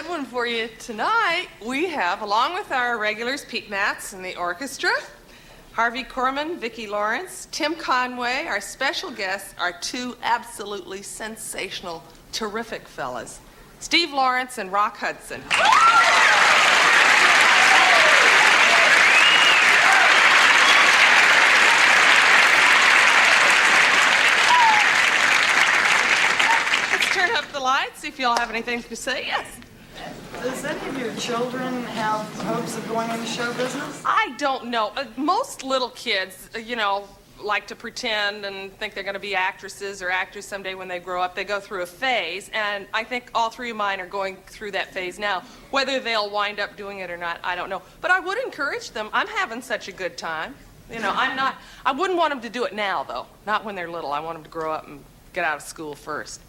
one for you tonight. We have, along with our regulars, Pete Matz and the orchestra, Harvey Korman, Vicki Lawrence, Tim Conway. Our special guests are two absolutely sensational, terrific fellas, Steve Lawrence and Rock Hudson. Let's turn up the lights, see if y'all have anything to say. Yes. Does any of your children have hopes of going into show business? I don't know. Most little kids, like to pretend and think they're going to be actresses or actors someday when they grow up. They go through a phase, and I think all three of mine are going through that phase now. Whether they'll wind up doing it or not, I don't know. But I would encourage them. I'm having such a good time. I wouldn't want them to do it now, though. Not when they're little. I want them to grow up and get out of school first.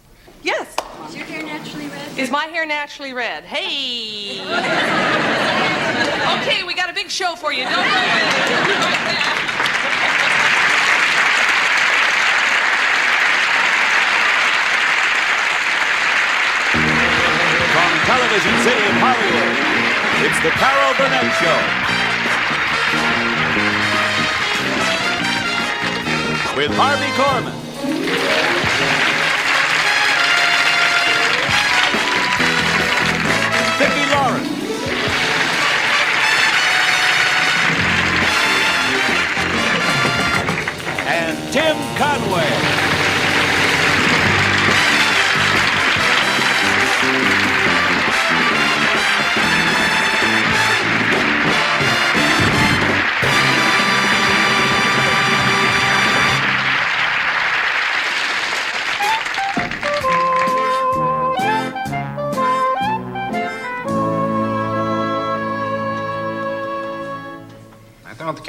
Yes? Is your hair naturally red? Is my hair naturally red? Hey! Okay, we got a big show for you. Don't worry. From Television City in Hollywood, it's the Carol Burnett Show. With Harvey Korman. Vicki Lawrence. And Tim Conway.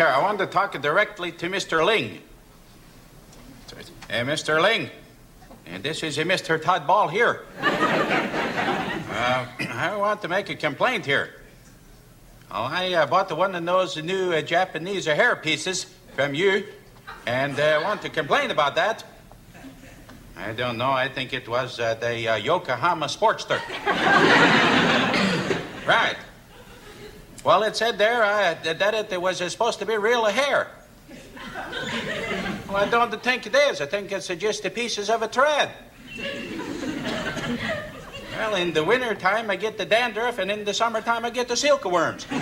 I wanted to talk directly to Mr. Ling. Mr. Ling, and this is Mr. Todd Ball here. I want to make a complaint here. I bought one of those new Japanese hair pieces from you, and I want to complain about that. I don't know. I think it was the Yokohama Sportster. Right. Well, it said there that it was supposed to be real hair. Well, I don't think it is. I think it's just the pieces of a thread. Well, in the wintertime, I get the dandruff, and in the summertime, I get the silkworms. I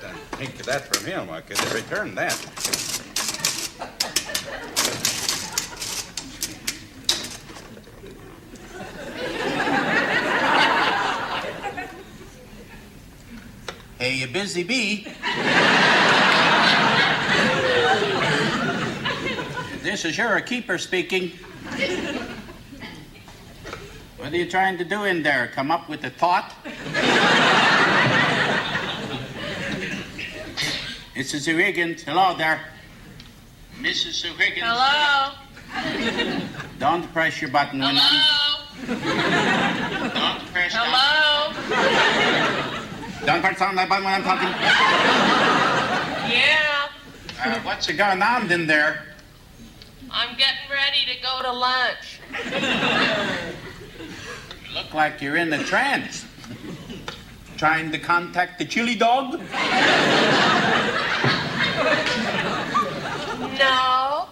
don't think that from him. I could return that. Hey, you busy bee. This is your keeper speaking. What are you trying to do in there? Come up with a thought? Mrs. Higgins, hello there. Mrs. Higgins. Hello? Don't press your button. Hello? Don't press Hello? Don't press on that button when I'm talking. Yeah? What's going on in there? I'm getting ready to go to lunch. You look like you're in a trance. Trying to contact the chili dog? No.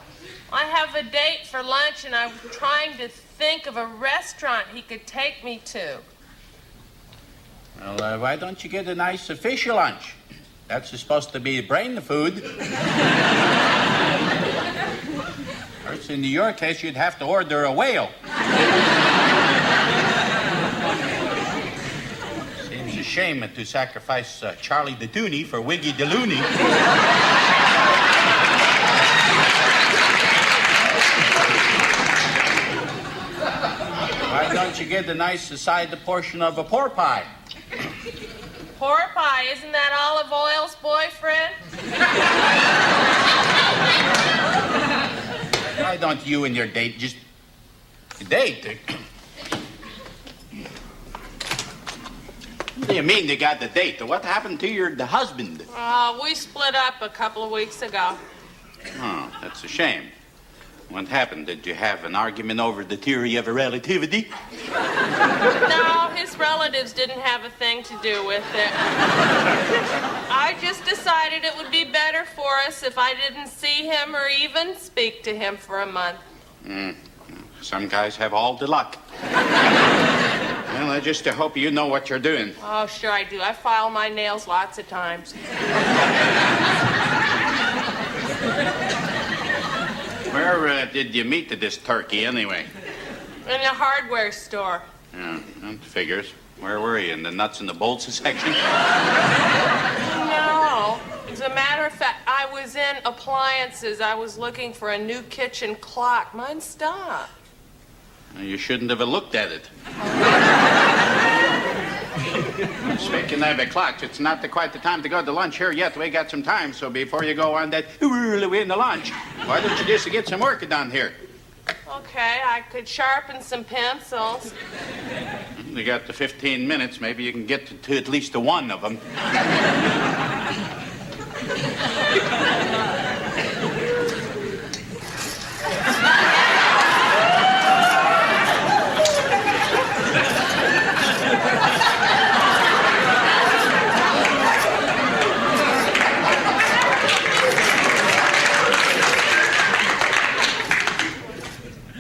I have a date for lunch, and I'm trying to think of a restaurant he could take me to. Well, why don't you get a nice fish lunch? That's supposed to be brain food. First, in your case, you'd have to order a whale. Seems a shame to sacrifice Charlie the Toonie for Wiggy the Loony. Why don't you get a nice side portion of a pork pie? Pork pie, isn't that Olive Oil's boyfriend? Why don't you and your date just date? What do you mean you got the date? What happened to the husband? We split up a couple of weeks ago. Oh, that's a shame. What happened? Did you have an argument over the theory of relativity? No, his relatives didn't have a thing to do with it. I just decided it would be better for us if I didn't see him or even speak to him for a month. Some guys have all the luck. Well, I just hope you know what you're doing. Oh, sure I do. I file my nails lots of times. Where did you meet this turkey, anyway? In a hardware store. Yeah, that figures. Where were you, in the nuts and the bolts section? No. As a matter of fact, I was in appliances. I was looking for a new kitchen clock. Mine stopped. You shouldn't have looked at it. Speaking of the clocks, it's not quite the time to go to lunch here yet. We got some time, so before you go on that early way in the lunch, why don't you just get some work done here? Okay, I could sharpen some pencils. You got the 15 minutes. Maybe you can get to at least one of them.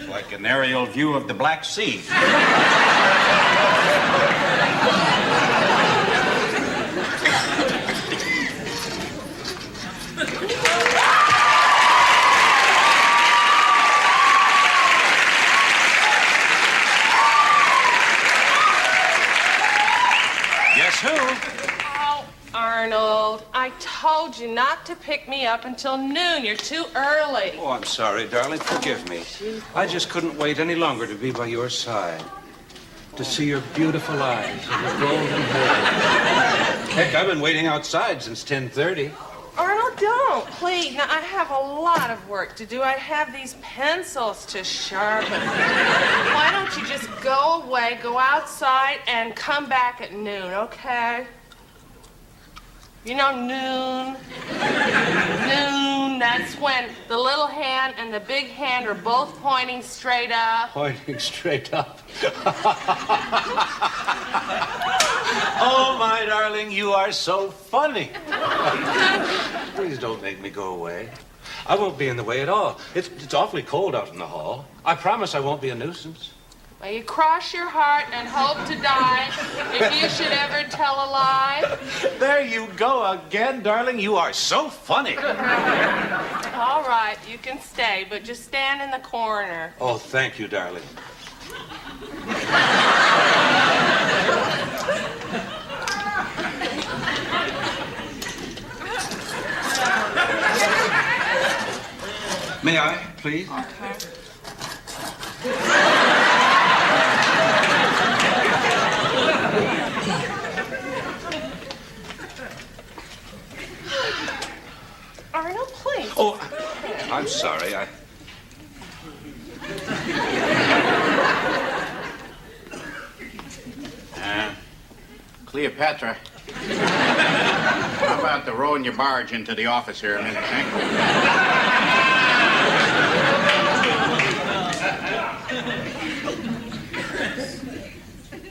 Like an aerial view of the Black Sea. Guess who? Oh, Arnold, I told you not to pick me up until noon. You're too early. Oh, I'm sorry, darling. Forgive me. I just couldn't wait any longer to be by your side. To see your beautiful eyes and your golden hair. Heck, I've been waiting outside since 10:30. Arnold, don't, please. Now, I have a lot of work to do. I have these pencils to sharpen. Why don't you just go away, go outside, and come back at noon, okay? You know, noon. Noon, that's when the little hand and the big hand are both pointing straight up. Pointing straight up. Oh, my darling, you are so funny. Please don't make me go away. I won't be in the way at all. It's awfully cold out in the hall. I promise I won't be a nuisance. Well, you cross your heart and hope to die if you should ever tell a lie. There you go again, darling. You are so funny. All right, you can stay, but just stand in the corner. Oh, thank you, darling. May I, please? Okay. Arnold, please. Oh, I'm sorry. Cleopatra. How about rowing your barge into the office here a minute, eh?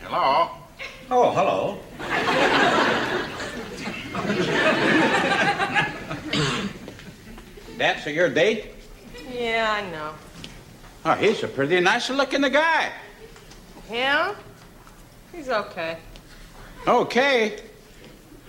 Hello? Oh, hello. That's your date? Yeah, I know. Oh, he's a pretty nice-looking guy. Him? He's okay. Okay.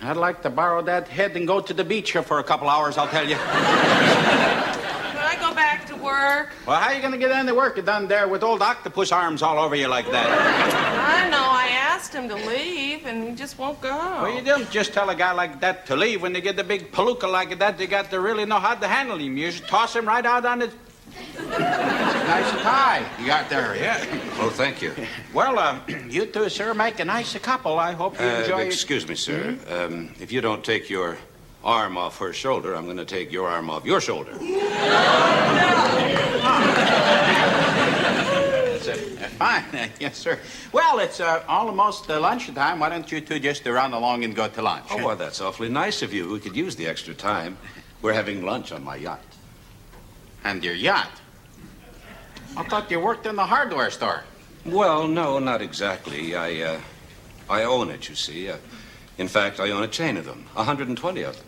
I'd like to borrow that head and go to the beach here for a couple hours, I'll tell you. When I go back to work, Well, how are you going to get any work done there with old octopus arms all over you like that? I know I asked him to leave, and he just won't go. Well, you don't just tell a guy like that to leave. When they get the big palooka like that, they got to really know how to handle him. You just toss him right out on his... Nice tie you got there, yeah. Oh, thank you. Well, you two, sir, make a nice couple. I hope you enjoy it. Excuse me, sir. If you don't take your arm off her shoulder, I'm going to take your arm off your shoulder. Fine. Yes, sir. Well, it's almost lunchtime. Why don't you two just run along and go to lunch? Oh, well, that's awfully nice of you. We could use the extra time. We're having lunch on my yacht. And your yacht? I thought you worked in the hardware store. Well, no, not exactly. I own it, you see. In fact, I own a chain of them, 120 of them.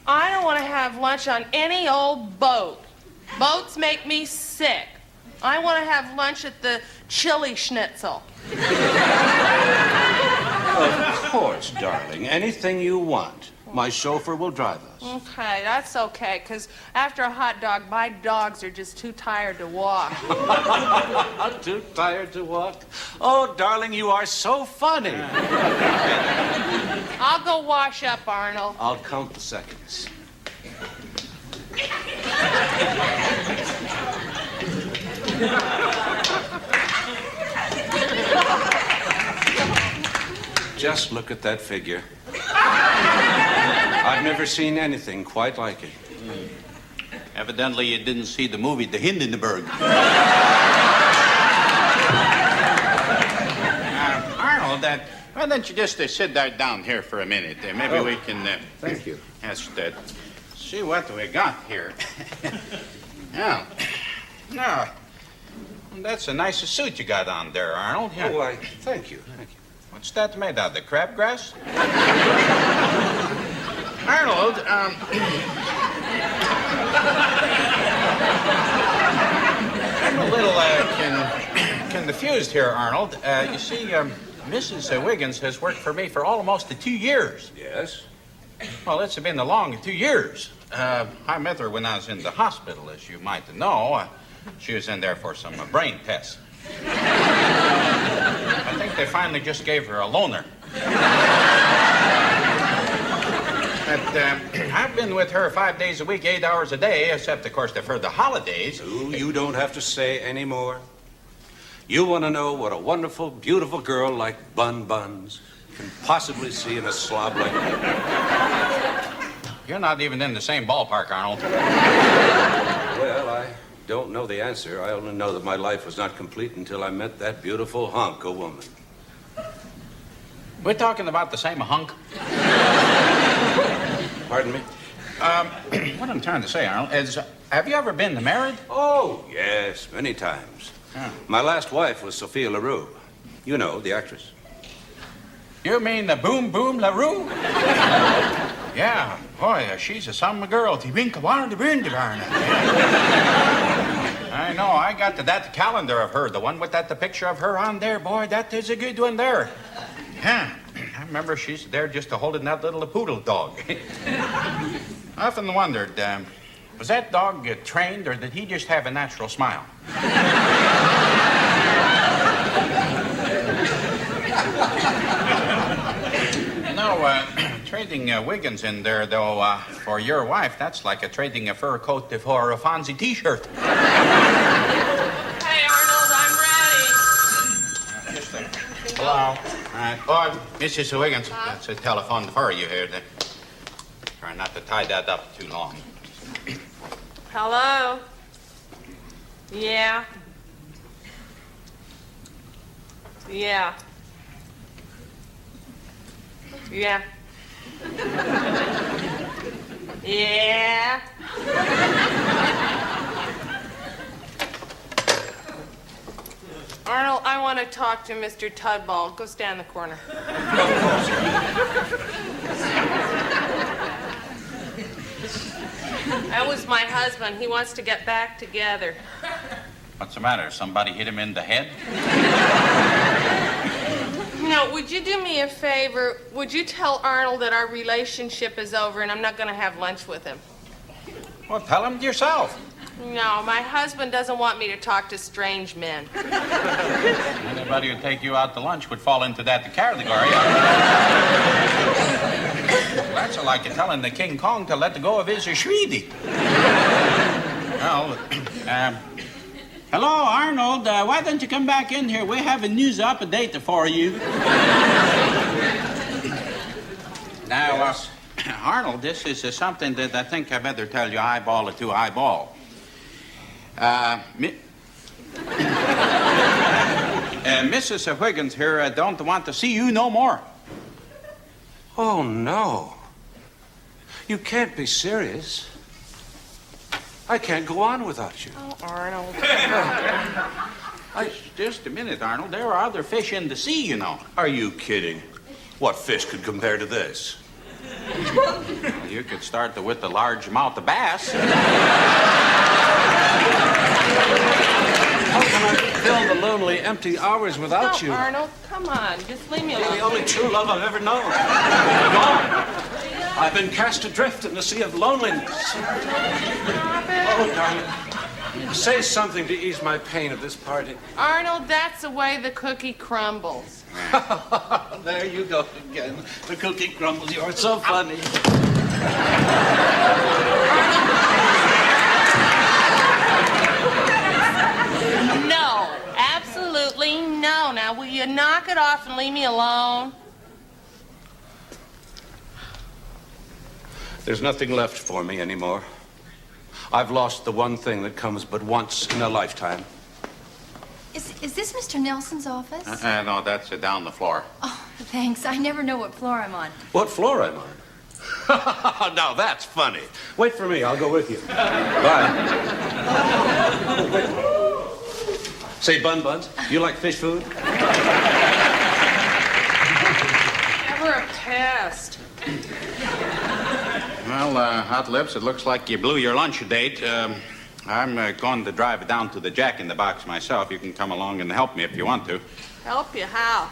I don't want to have lunch on any old boat. Boats make me sick. I want to have lunch at the chili schnitzel. Of course, darling. Anything you want. My chauffeur will drive us. Okay, that's okay, because after a hot dog, my dogs are just too tired to walk. Too tired to walk? Oh, darling, you are so funny. I'll go wash up, Arnold. I'll count the seconds. Just look at that figure. I've never seen anything quite like it. Evidently, you didn't see the movie The Hindenburg. Arnold, why don't you just sit down here for a minute? Maybe we can... Thank you. Just see what we got here. Yeah. Now, that's the nicest suit you got on there, Arnold. Yeah. Oh, thank you. Thank you. What's that made out of? The crabgrass? Arnold, I'm a little confused here, Arnold. You see, Mrs. Wiggins has worked for me for almost 2 years. Yes? Well, it's been a long 2 years. I met her when I was in the hospital, as you might know. She was in there for some brain tests. I think they finally just gave her a loaner. But I've been with her 5 days a week, 8 hours a day, except, of course, for the holidays. Ooh, you don't have to say any more. You want to know what a wonderful, beautiful girl like Bun Buns can possibly see in a slob like that. You're not even in the same ballpark, Arnold. Well, I don't know the answer. I only know that my life was not complete until I met that beautiful hunk of woman. We're talking about the same hunk. Pardon me? What I'm trying to say, Arnold, is have you ever been married? Oh, yes, many times. Yeah. My last wife was Sophia LaRue. You know, the actress. You mean the Boom Boom LaRue? Yeah, boy, she's a summer girl. I know, I got that calendar of her, the one with the picture of her on there. Boy, that is a good one there. Yeah, I remember she's there just holding that little poodle dog. I often wondered, was that dog trained, or did he just have a natural smile? Trading Wiggins in there, though, for your wife, that's like trading a fur coat for a Fonzie T-shirt. Hey, Arnold, I'm ready. Just there. Hello. Oh, Mrs. Wiggins, that's a telephone for you here. Try not to tie that up too long. Hello? Yeah. Yeah. Yeah. Yeah. Arnold, I want to talk to Mr. Tudball. Go stand in the corner. That was my husband. He wants to get back together. What's the matter? Somebody hit him in the head? No, would you do me a favor? Would you tell Arnold that our relationship is over and I'm not going to have lunch with him? Well, tell him yourself. No, my husband doesn't want me to talk to strange men. Anybody who'd take you out to lunch would fall into that category. That's like telling the King Kong to let go of his Sweetie. Well, hello, Arnold. Why don't you come back in here? We have a news update for you. Now, Arnold, this is something that I think I better tell you eyeball to eyeball. Mrs. Wiggins here don't want to see you no more. Oh, no. You can't be serious. I can't go on without you. Oh, Arnold. Just a minute, Arnold. There are other fish in the sea, you know. Are you kidding? What fish could compare to this? You could start with the largemouth bass. How can I fill the lonely, empty hours without No, you? Arnold, come on. Just leave me You're the alone. only true love I've ever known. Gone. I've been cast adrift in the sea of loneliness. Oh, darling, say something to ease my pain at this party. Arnold, that's the way the cookie crumbles. There you go again. The cookie crumbles. You're so funny. No, absolutely no. Now, will you knock it off and leave me alone? There's nothing left for me anymore. I've lost the one thing that comes but once in a lifetime. Is this Mr. Nelson's office? No, that's down the floor. Oh, thanks. I never know what floor I'm on. What floor am I? Now that's funny. Wait for me. I'll go with you. Bye. Say, Bun Buns, you like fish food? Never a pest. Well, Hot Lips, it looks like you blew your lunch date. I'm going to drive down to the Jack in the Box myself. You can come along and help me if you want to. Help you how?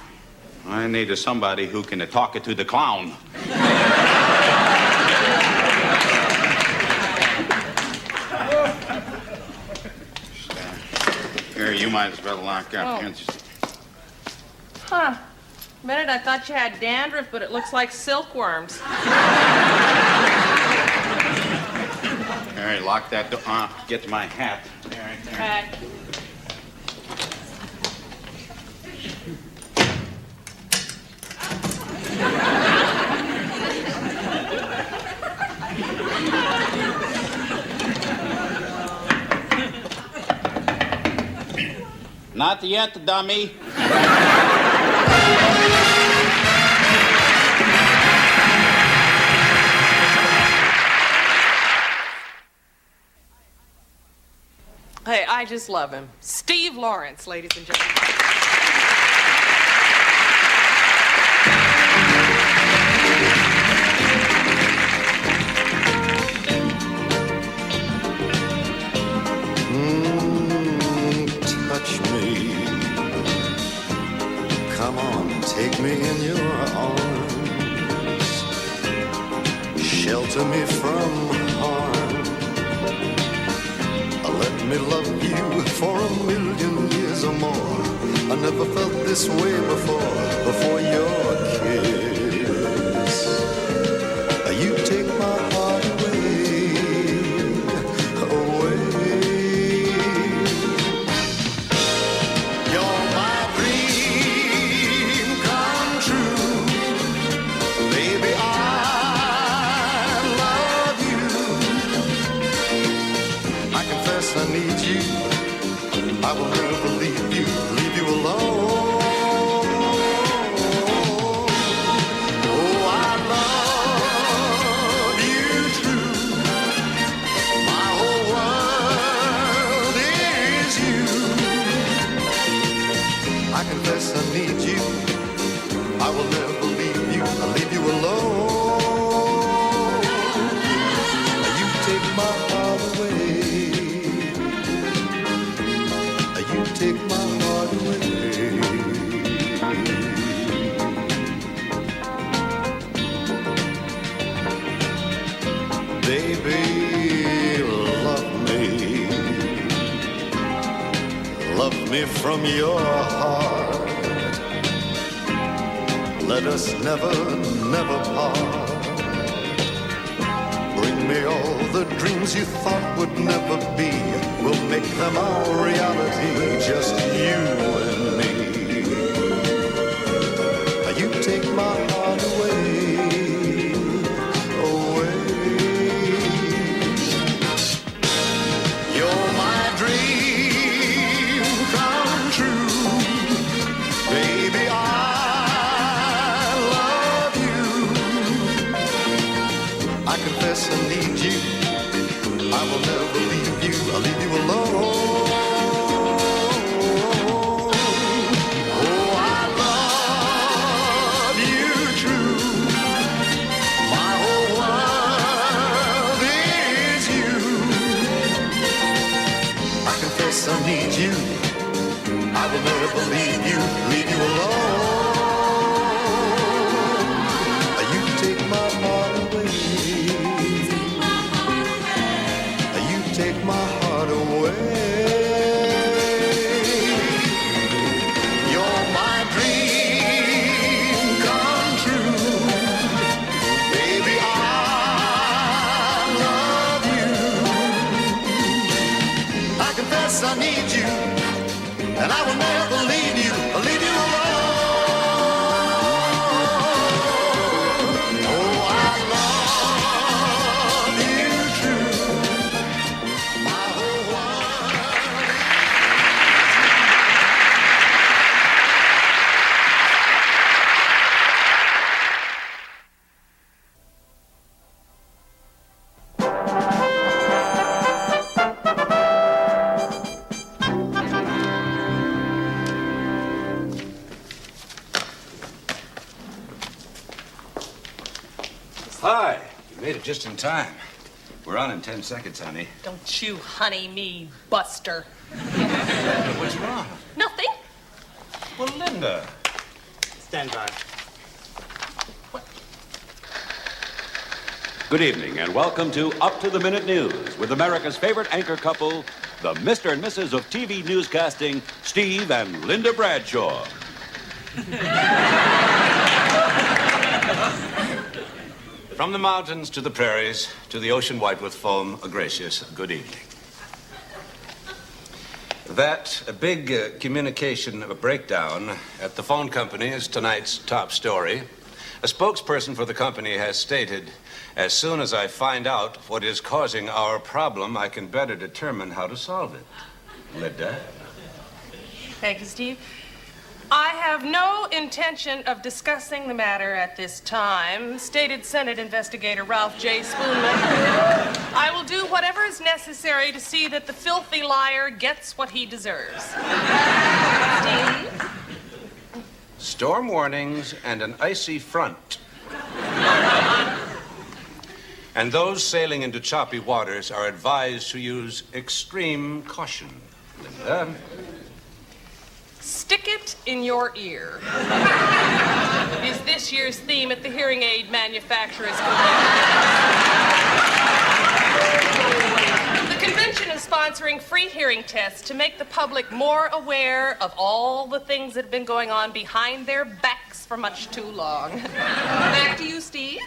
I need somebody who can talk it to the clown. Here, you might as well lock up. Oh. Huh. A minute, I thought you had dandruff, but it looks like silkworms. All right, lock that door. Get my hat. There, right there. Okay. Not yet, dummy. Hey, I just love him. Steve Lawrence, ladies and gentlemen. Touch me. Come on, take me in your arms. Shelter me from harm. Let me love you for 1,000,000 years or more. I never felt this way before your kiss. You take my heart away, away. You're my dream come true. Baby, I love you. I confess I need you. I will never leave you alone. Oh, I love you true. My whole world is you. I confess I need you. I will never leave you alone. You take my heart away. You take my heart away. Baby, love me. Love me from your heart. Let us never, never part. Bring me all the dreams you thought would never be. We'll make them our reality, just you and me. You take my heart away, away. You're my dream come true. Baby, I love you. I confess I need you. I will never leave I'll leave you alone. Oh, I love you true. My whole world is you. I confess I need you. I will never leave you alone. You take my heart away. You take my heart away. You're my dream come true. Baby, I love you. I confess I need you. And I will never leave you alone. Oh, I love you true. My whole Hi. You made it just in time. We're on in 10 seconds, honey. Don't you honey me, Buster. What's wrong? Nothing. Well, Linda. Stand by. Good evening and welcome to Up to the Minute News with America's favorite anchor couple, the Mr. and Mrs. of TV newscasting, Steve and Linda Bradshaw. From the mountains to the prairies, to the ocean white with foam, a gracious good evening. That big communication breakdown at the phone company is tonight's top story. A spokesperson for the company has stated, as soon as I find out what is causing our problem, I can better determine how to solve it. Linda? Thank you, Steve. I have no intention of discussing the matter at this time, stated Senate investigator Ralph J. Spoonman. I will do whatever is necessary to see that the filthy liar gets what he deserves. Steve? Storm warnings and an icy front. And those sailing into choppy waters are advised to use extreme caution. Linda? Stick it in your ear. Is this year's theme at the hearing aid manufacturers' convention. The convention is sponsoring free hearing tests to make the public more aware of all the things that have been going on behind their backs for much too long. Back to you, Steve.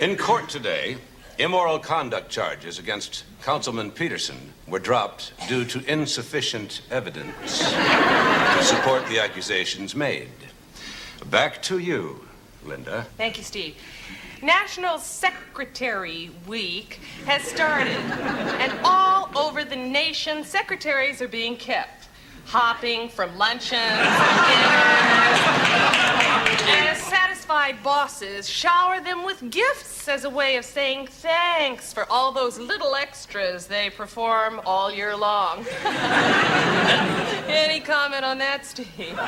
In court today, immoral conduct charges against Councilman Peterson were dropped due to insufficient evidence to support the accusations made. Back to you, Linda. Thank you, Steve. National Secretary Week has started, and all over the nation, secretaries are being kept, hopping from luncheons to dinners, as satisfied bosses shower them with gifts as a way of saying thanks for all those little extras they perform all year long. Any comment on that, Steve?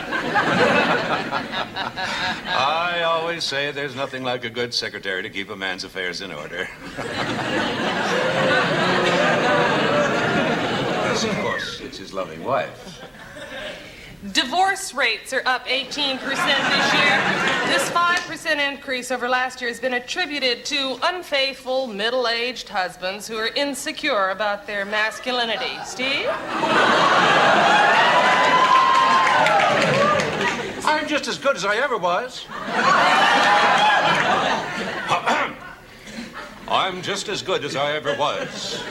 I always say there's nothing like a good secretary to keep a man's affairs in order. Yes, of course, it's his loving wife. Divorce rates are up 18% this year. This 5% increase over last year has been attributed to unfaithful, middle-aged husbands who are insecure about their masculinity. Steve? I'm just as good as I ever was. I'm just as good as I ever was,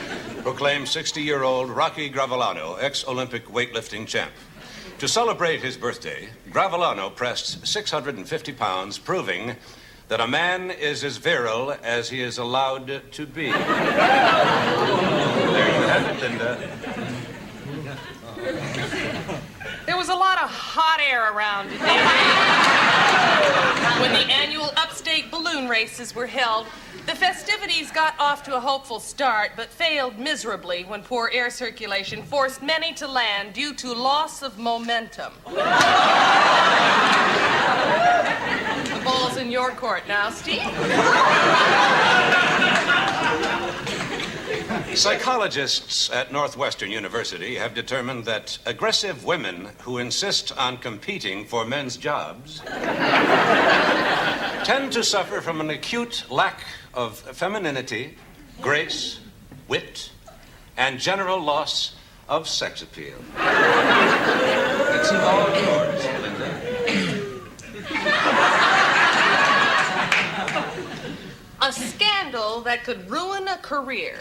proclaimed 60-year-old Rocky Gravellano, ex-Olympic weightlifting champ. To celebrate his birthday, Gravellano pressed 650 pounds, proving that a man is as virile as he is allowed to be. There you have it, Linda. There was a lot of hot air around today when the annual upstate balloon race races were held, the festivities got off to a hopeful start, but failed miserably when poor air circulation forced many to land due to loss of momentum. The ball's in your court now, Steve. Psychologists at Northwestern University have determined that aggressive women who insist on competing for men's jobs tend to suffer from an acute lack of femininity, grace, wit, and general loss of sex appeal. It's all yours, Linda. A scandal that could ruin a career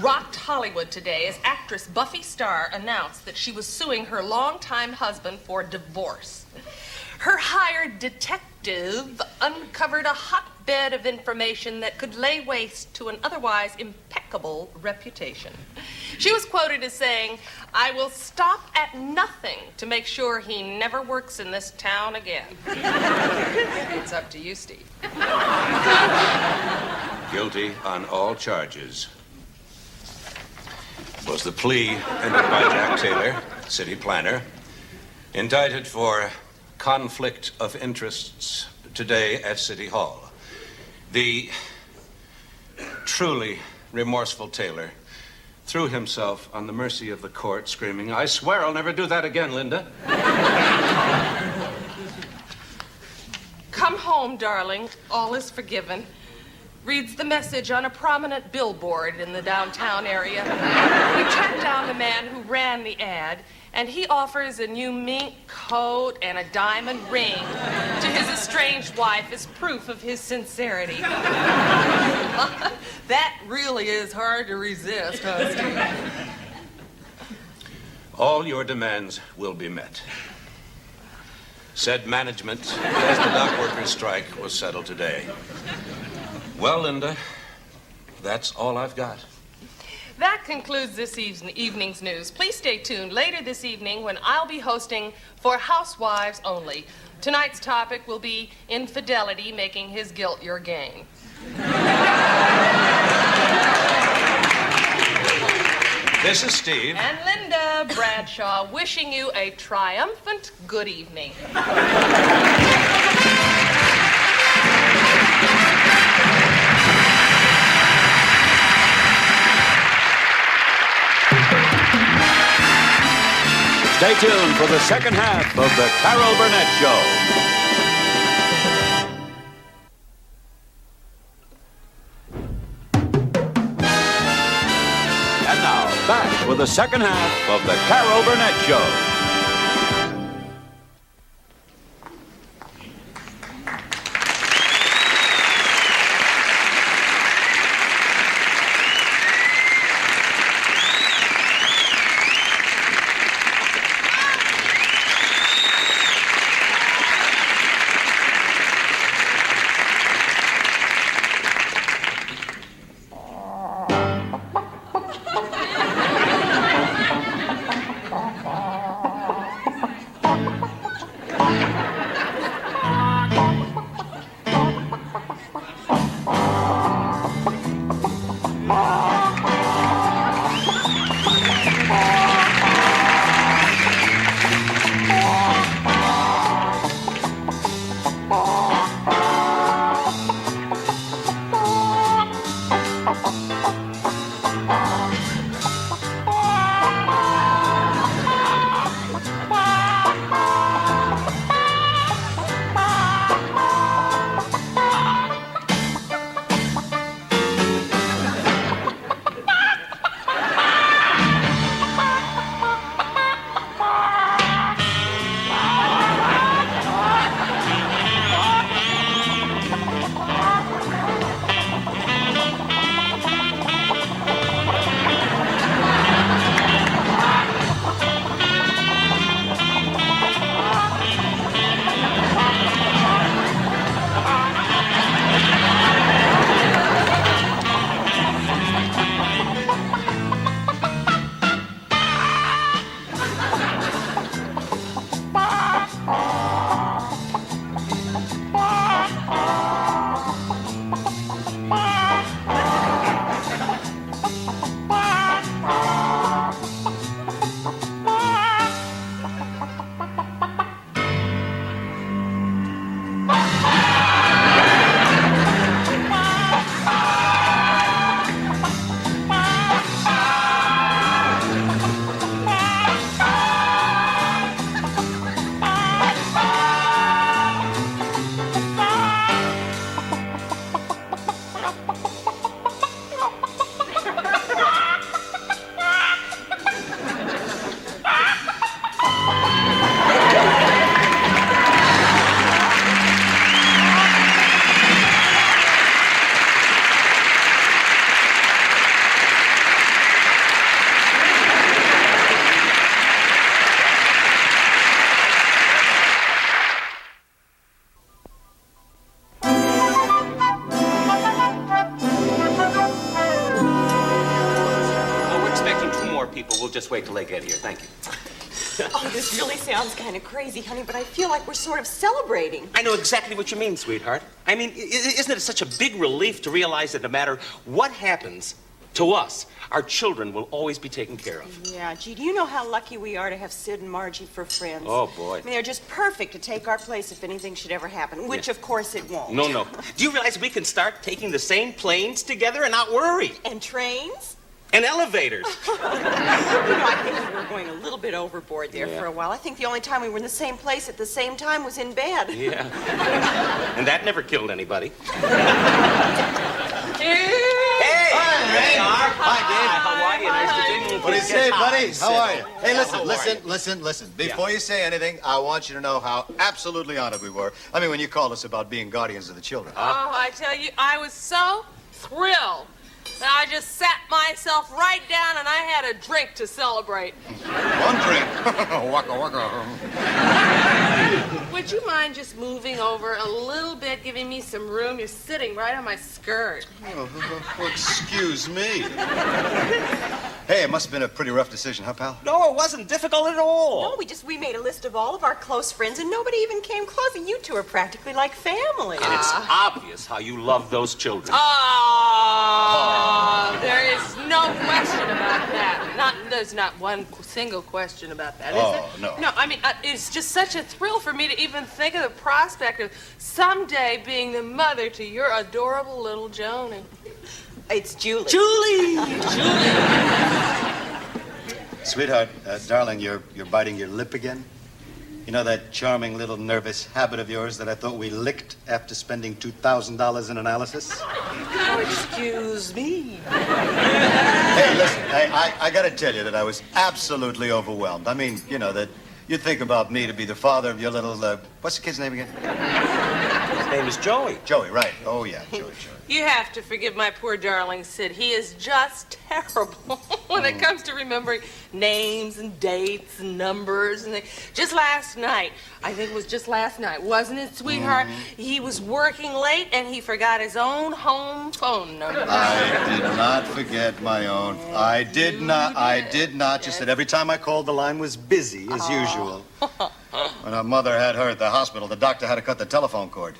rocked Hollywood today as actress Buffy Starr announced that she was suing her longtime husband for divorce. Her hired detective uncovered a hotbed of information that could lay waste to an otherwise impeccable reputation. She was quoted as saying, "I will stop at nothing to make sure he never works in this town again." It's up to you, Steve. Guilty on all charges was the plea entered by Jack Taylor, city planner, indicted for conflict of interests today at City Hall. The truly remorseful Taylor threw himself on the mercy of the court, screaming, "I swear I'll never do that again, Linda." "Come home, darling. All is forgiven," reads the message on a prominent billboard in the downtown area. We tracked down the man who ran the ad, and he offers a new mink coat and a diamond ring to his estranged wife as proof of his sincerity. That really is hard to resist, huh, Steve? All your demands will be met. Said management, as the dock workers' strike was settled today. Well, Linda, that's all I've got. That concludes this evening's news. Please stay tuned later this evening when I'll be hosting For Housewives Only. Tonight's topic will be infidelity making his guilt your gain. This is Steve. And Linda Bradshaw wishing you a triumphant good evening. Stay tuned for the second half of the Carol Burnett Show. And now, back with the second half of the Carol Burnett Show. just wait till they get here. Thank you. Oh, this really sounds kind of crazy, honey, but I feel like we're sort of celebrating. I know exactly what you mean, sweetheart. I mean, isn't it such a big relief to realize that no matter what happens to us, our children will always be taken care of? Yeah, gee, do you know how lucky we are to have Sid and Margie for friends? Oh, boy. I mean, they're just perfect to take our place if anything should ever happen, which, of course, it won't. No. Do you realize we can start taking the same planes together and not worry? And trains? And elevators. I think we were going a little bit overboard there for a while. I think the only time we were in the same place at the same time was in bed. Yeah. And that never killed anybody. Hi, How are you? Nice to meet you. What do you say, buddy? How are you? Hey, How are listen. Before you say anything, I want you to know how absolutely honored we were. I mean, when you called us about being guardians of the children. Oh, I tell you, I was so thrilled. I just sat myself right down and I had a drink to celebrate. One drink. Waka waka. Would you mind just moving over a little bit, giving me some room? You're sitting right on my skirt. Oh, excuse me. Hey, it must have been a pretty rough decision, huh, pal? No, it wasn't difficult at all. No, we made a list of all of our close friends, and nobody even came close. And you two are practically like family. And it's obvious how you love those children. Oh, there is no question about that. There's not one single question about that, is there? No. No, I mean, it's just such a thrill for me to even think of the prospect of someday being the mother to your adorable little Joni. It's Julie. Julie! Sweetheart, darling, you're biting your lip again? You know that charming little nervous habit of yours that I thought we licked after spending $2,000 in analysis? Oh, excuse me. Hey, listen, I gotta tell you that I was absolutely overwhelmed. I mean, you know, that you'd think about me to be the father of your little, what's the kid's name again? His name is Joey. Joey, right. Oh, yeah, Joey. You have to forgive my poor darling Sid. He is just terrible when it comes to remembering names and dates and numbers. And just last night, I think it was just last night, wasn't it, sweetheart? He was working late and he forgot his own home phone number. I did not forget my own. I did not. Just that every time I called, the line was busy, as usual. When our mother had her at the hospital, the doctor had to cut the telephone cord.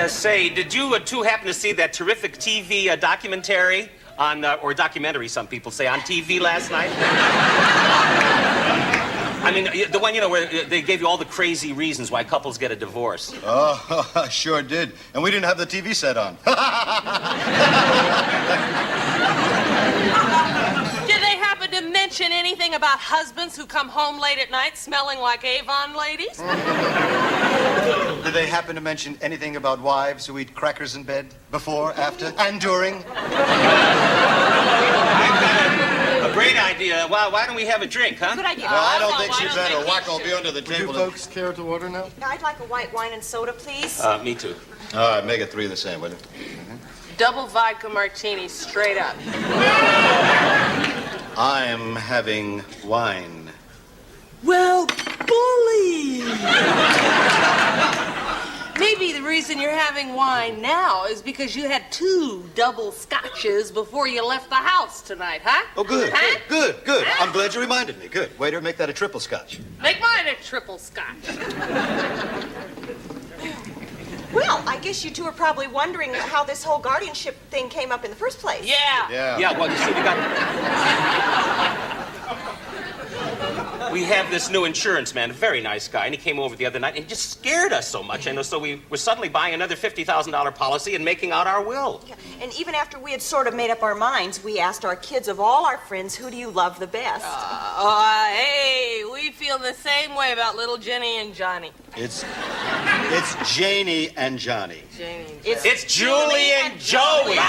Say, did you two happen to see that terrific TV documentary on, or documentary, some people say, on TV last night? I mean, the one, you know, where they gave you all the crazy reasons why couples get a divorce. Oh, I sure did. And we didn't have the TV set on. Did they happen to mention anything about husbands who come home late at night smelling like Avon ladies? Did they happen to mention anything about wives who eat crackers in bed? Before, after, and during? A great idea. Well, why don't we have a drink, huh? Good idea. Well, I don't think she better. Wacko will be under the table. You folks care to order now? I'd like a white wine and soda, please. Me too. All right, make it 3 the same, will you? Double vodka martini, straight up. I'm having wine. Well, bully! Maybe the reason you're having wine now is because you had 2 double scotches before you left the house tonight, huh? Oh, good. Huh? Good. I'm glad you reminded me. Good. Waiter, make that a triple scotch. Make mine a triple scotch. Well, I guess you two are probably wondering how this whole guardianship thing came up in the first place. Yeah. Yeah, well, you see, we have this new insurance man, a very nice guy, and he came over the other night and he just scared us so much. And so we were suddenly buying another $50,000 policy and making out our will. Yeah, and even after we had sort of made up our minds, we asked our kids of all our friends, who do you love the best? Hey, we feel the same way about little Jenny and Johnny. It's Janie and Johnny. Janie and It's, It's Julie and Joey.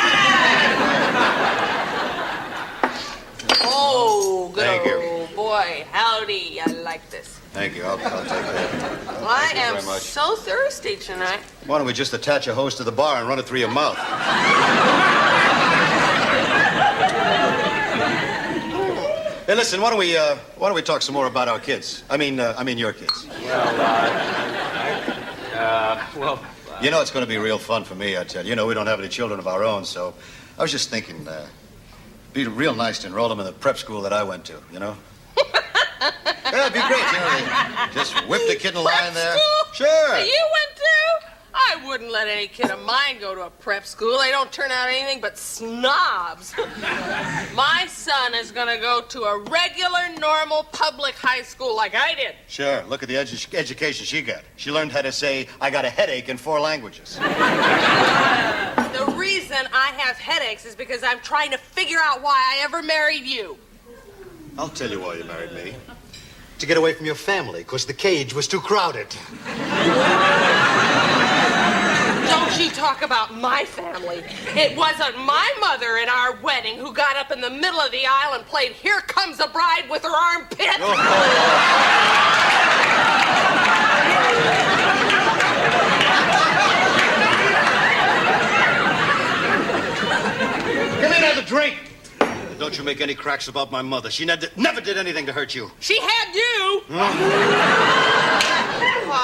Oh, good Thank you. old boy. Howdy. I like this. Thank you. I'll take that. I you am very much. so thirsty tonight. Why don't we just attach a hose to the bar and run it through your mouth? Hey, listen. Why don't we talk some more about our kids? I mean your kids. Well, You know, it's going to be real fun for me, I tell you. You know, we don't have any children of our own, so I was just thinking, Be real nice to enroll them in the prep school that I went to, you know? Yeah, it'd be great, you know. They just whip the kid in line there. School? Sure. That you went to? I wouldn't let any kid of mine go to a prep school. They don't turn out anything but snobs. My son is going to go to a regular, normal public high school like I did. Sure. Look at the education she got. She learned how to say, I got a headache in 4 languages. The reason I have headaches is because I'm trying to figure out why I ever married you. I'll tell you why you married me. To get away from your family, because the cage was too crowded. Don't you talk about my family. It wasn't my mother in our wedding who got up in the middle of the aisle and played Here Comes a Bride with her armpit. Oh. Come in, have a drink. Don't you make any cracks about my mother. She never did anything to hurt you. She had you.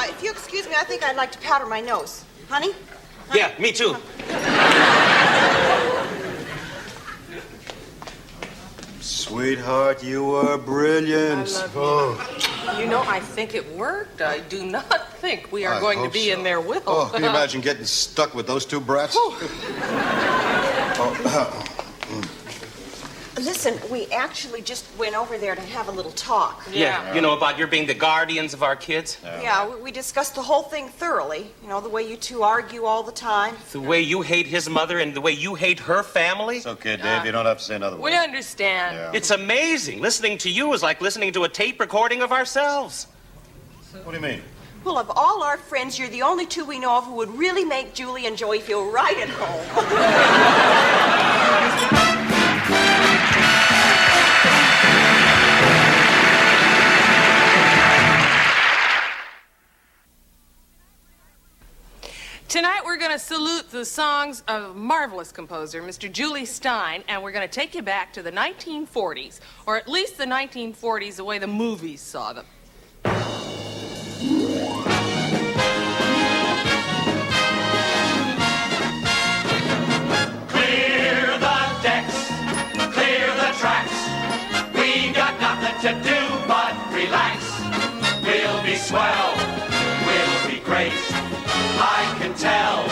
If you excuse me, I think I'd like to powder my nose. Honey? Yeah, me too. Sweetheart, you were brilliant. I love you. You know, I think it worked. I do not think we are going to be in their will. Oh, can you imagine getting stuck with those 2 brats? Listen, we actually just went over there to have a little talk. Yeah, you know, about your being the guardians of our kids. Yeah, we discussed the whole thing thoroughly. You know, the way you 2 argue all the time. The way you hate his mother and the way you hate her family. It's okay, Dave. You don't have to say another word. We understand. Yeah. It's amazing. Listening to you is like listening to a tape recording of ourselves. What do you mean? Well, of all our friends, you're the only 2 we know of who would really make Julie and Joey feel right at home. Tonight we're going to salute the songs of a marvelous composer, Mr. Julie Stein, and we're going to take you back to the 1940s, or at least the 1940s the way the movies saw them. Clear the decks, clear the tracks. We got nothing to do but relax. We'll be swell, we'll be great. I can tell,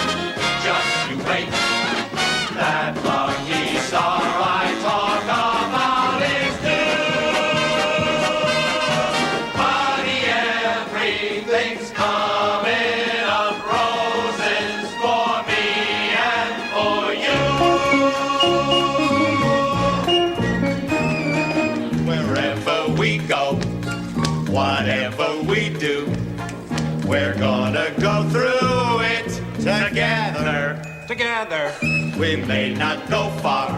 just you wait. That lucky star I talk about is due. Buddy, everything's coming up roses for me and for you. Wherever we go, whatever we do, we're gonna go through it together. Together. We may not go far,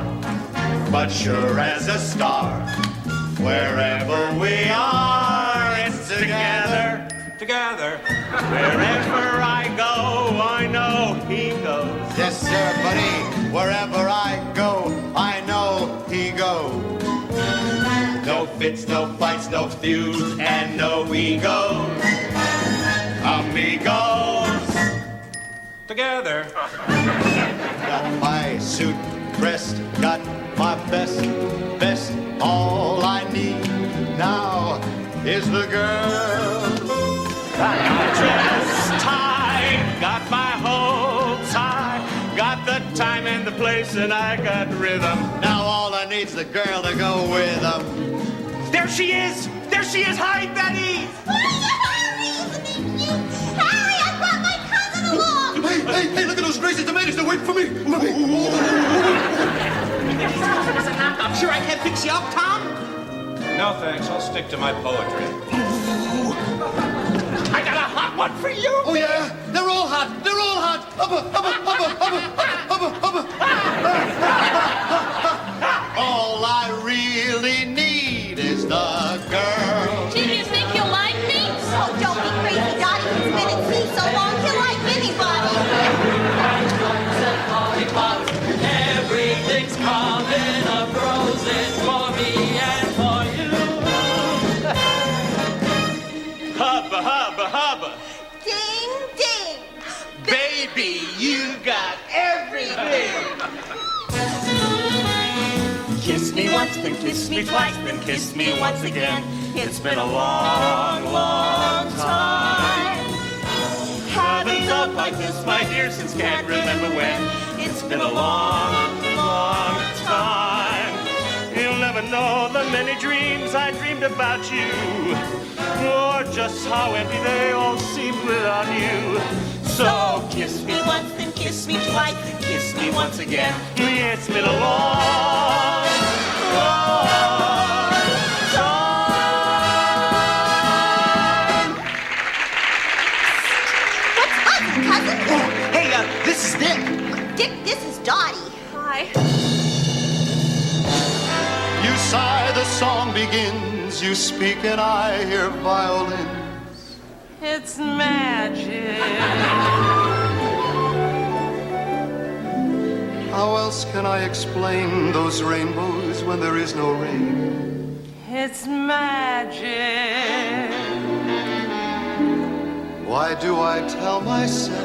but sure as a star. Wherever we are, it's together. Together. Wherever I go, I know he goes. Yes, sir, buddy. Wherever I go, I know he goes. No fits, no fights, no feuds, and no egos. Amigos. Together. Got my suit pressed, got my best. All I need now is the girl. Got my dress tied, got my hopes high, got the time and the place, and I got rhythm. Now all I need's the girl to go with him. There she is! There she is! Hi, Betty! Harry, I brought my cousin along! Hey, look at those crazy tomatoes. They're waiting for me. I'm sure I can fix you up, Tom. No, thanks. I'll stick to my poetry. I got a hot one for you! Oh, yeah? They're all hot. They're all hot. All I really need is the girl. Do you think you'll like me? Oh, don't be crazy, Dottie. He's been at sea so long, he'll like anybody. Everything's coming up roses for me and for you. Hubba, hubba, hubba. Ding, ding. Baby, you got everything. kiss me twice, then kiss me once again. It's been a long, long time. Haven't felt like this, my dear, since can't remember when. It's been a long, long time. You'll never know the many dreams I dreamed about you, or just how empty they all seemed without you. So kiss me once, then kiss me twice, then kiss me once again. It's been a long, long time. What's Hudson, cousin? Hey, this is Dick. Dick, this is Dottie. Hi. You sigh, the song begins. You speak and I hear violins. It's magic. How else can I explain those rainbows when there is no rain? It's magic. Why do I tell myself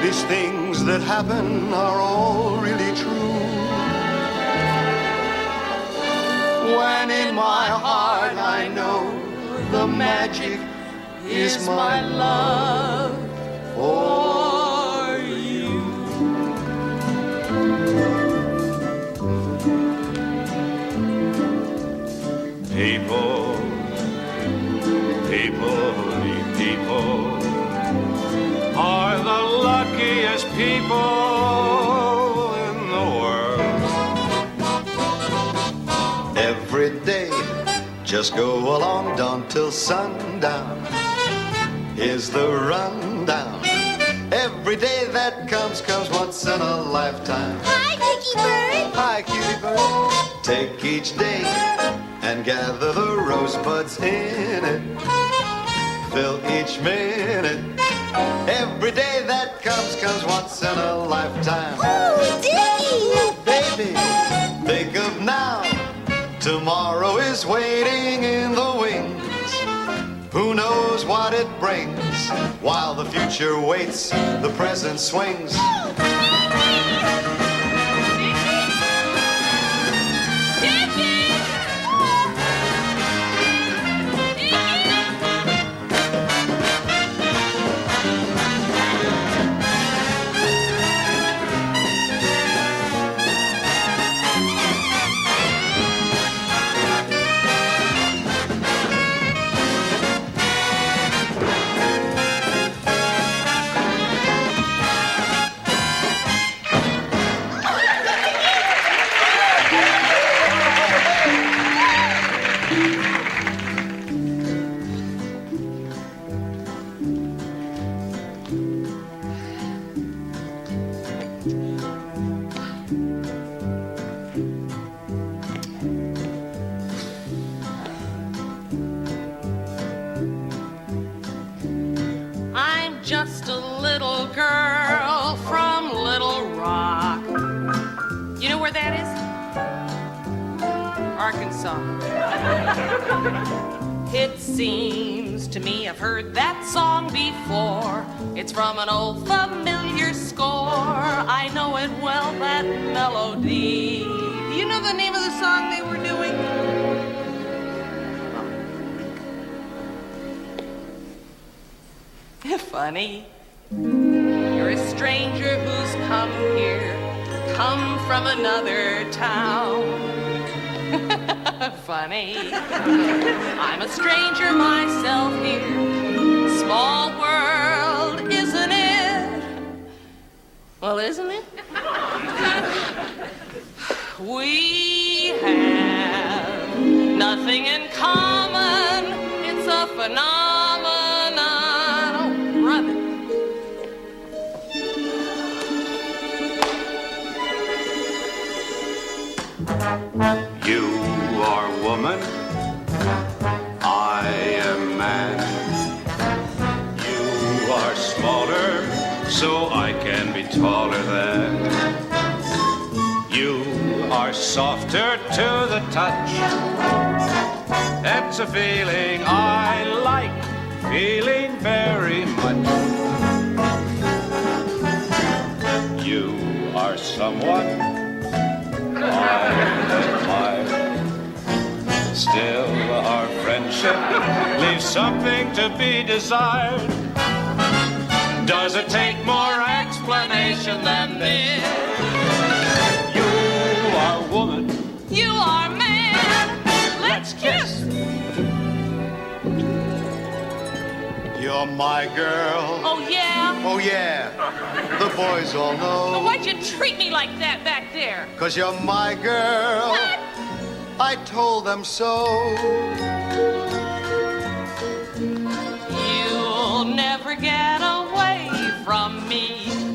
these things that happen are all really true? When in my heart I know the magic is my love for you. People, people are the luckiest people in the world. Every day, just go along, dawn till sundown. Here's the rundown. Every day that comes once in a lifetime. Hi, Dickie Bird. Hi, cutie bird. Take each day and gather the rosebuds in it. Fill each minute. Every day that comes once in a lifetime. Oh, Dickie! Baby, think of now. Tomorrow is waiting in the wings. Who knows what it brings? While the future waits, the present swings. Just a little girl from Little Rock. You know where that is? Arkansas. It seems to me I've heard that song before. It's from an old familiar score. I know it well, that melody. Do you know the name of the song they were doing? Funny. You're a stranger who's come here, come from another town. Funny. I'm a stranger myself here. Small world, isn't it? Well, isn't it? We have nothing in common. It's a phenomenon. You are woman, I am man. You are smaller, so I can be taller than. You are softer to the touch. That's a feeling I like, feeling very much. You are someone I admire. friendship leaves something to be desired. Does it take more explanation than this? You are woman. You are man. Let's kiss. You're my girl. Oh, yeah? Oh, yeah. The boys all But know. why'd you treat me like that back there? 'Cause you're my girl. What? I told them so. You'll never get away from me.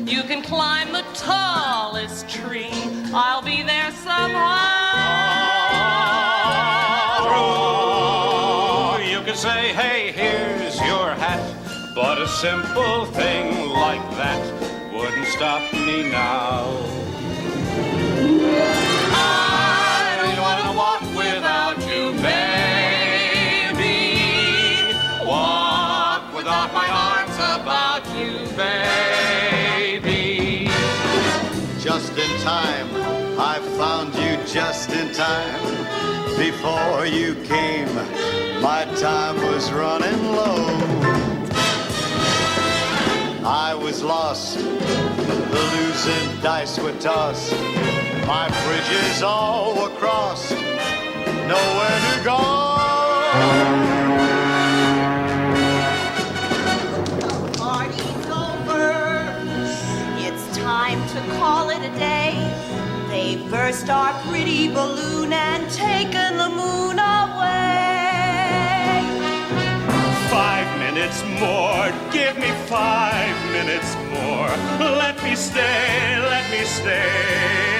You can climb the tallest tree. I'll be there somehow. You can say, hey, here's your hat. But a simple thing like that wouldn't stop me now. I don't want to walk without you, baby. Walk without my arms about you, baby. Just in time. I found you just in time. Before you came, my time was running low. I was lost, the losing dice were tossed. My bridges all were crossed, nowhere to go. The party's over. It's time to call it a day. They burst our pretty balloon and taken the moon away. 5 minutes more, give me 5 minutes more. Let me stay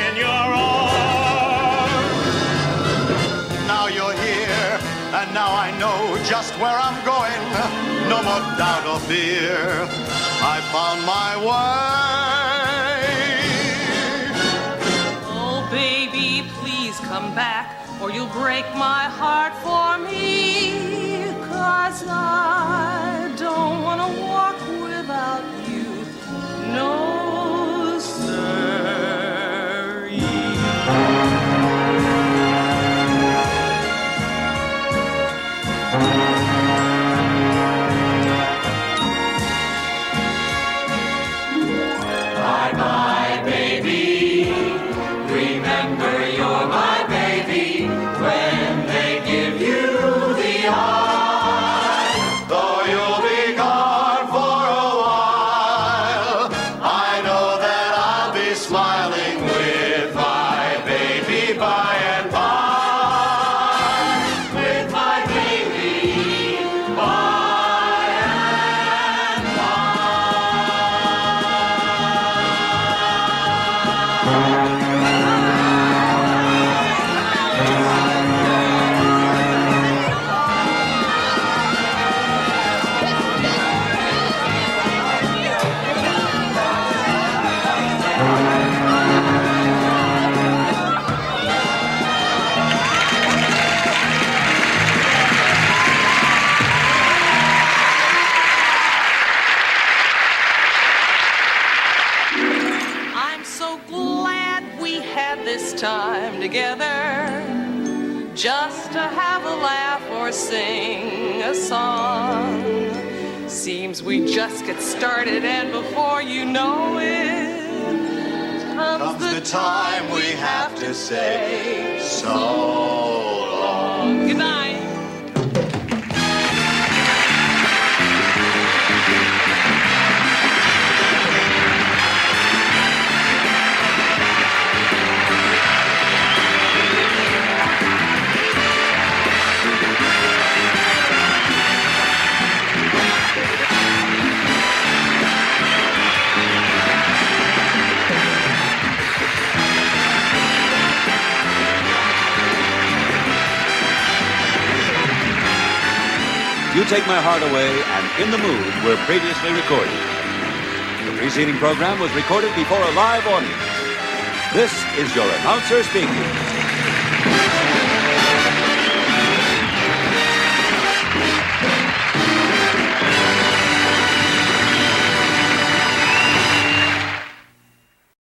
in your arms. Now you're here, and now I know just where I'm going. No more doubt or fear, I found my way. Oh, baby, please come back, or you'll break my heart for me. 'Cause I don't want to walk without you. No, sirree. Bye-bye, baby. Remember you're my baby when they give you the eye. Though you'll be gone for a while, I know that I'll be smiling with my baby by and by. With my baby, by and I'm so glad we had this time together, just to have a laugh or sing a song. Seems we just get started, and before you know it, comes the time we have to say so long. good night. You Take My Heart Away and In the Mood were previously recorded. The preceding program was recorded before a live audience. This is your announcer speaking.